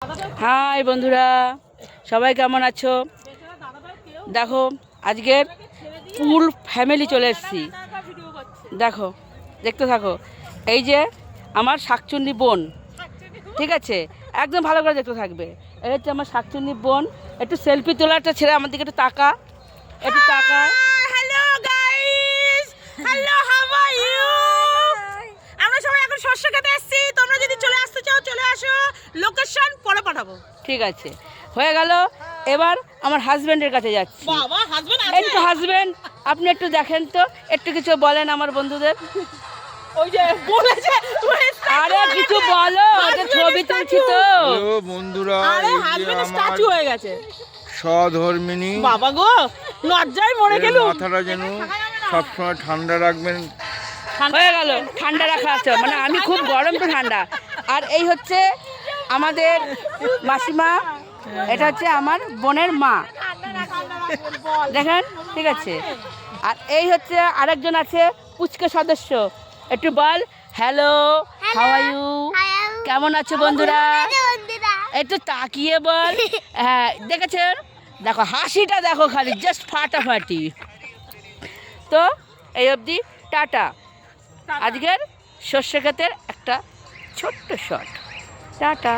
High বন্ধুরা, সবাই কেমন আছো? দেখো আজকের ফুল ফ্যামিলি চলে এসেছি। দেখো, দেখতে থাকো। এই যে আমার শাকচুন্নি বোন, ঠিক আছে? একদম ভালো করে দেখতে থাকবে। এই হচ্ছে আমার শাকচুন্নি বোন। একটু সেলফি তোলাটা ছেড়ে আমার দিকে একটু তাকা, একটু তাকা। Hello guys, hello, how are you? আমরা সবাই এখন শস্য খেতে এসেছি। তোমরা যদি চলে আসতে চাও চলে আসো, লোকেশন পরে পাঠাবো। ঠিক আছে, হয়ে গেল। এবার আমার হাজবেন্ডের কাছে যাচ্ছি। বাবা, হাজবেন্ড এই আছে? তো হাজবেন্ড, আপনি একটু দেখেন তো, একটু কিছু বলেন আমার বন্ধুদের। ওই যে বলেছে, আরে কিছু বলো, ওদের ছবি তুলছি তো। হ্যালো বন্ধুরা, আরে এই যে হাজবেন্ড আমার স্ট্যাচু হয়ে গেছে। সহধর্মিনী, বাবা গো, লজ্জায় মরে এর গেলুম। মাথাটা যেন সবসময় ঠান্ডা রাখবেন। হয়ে গেল, ঠান্ডা রাখা আছে, মানে আমি খুব গরম তো ঠান্ডা। আর এই হচ্ছে আমাদের মাসিমা, এটা হচ্ছে আমার বোনের মা, দেখেন, ঠিক আছে? আর এই হচ্ছে আরেকজন আছে পুচকে সদস্য। একটু বল হ্যালো, হাউ আর ইউ? কেমন আছো বন্ধুরা? একটু তাকিয়ে বল। হ্যাঁ, দেখেছেন? দেখো হাসিটা দেখো, খালি জাস্ট ফাটাফাটি। তো এই অবধি, টাটা। আজকের শস্য ক্ষেতের একটা ছোট্ট শট। টাটা।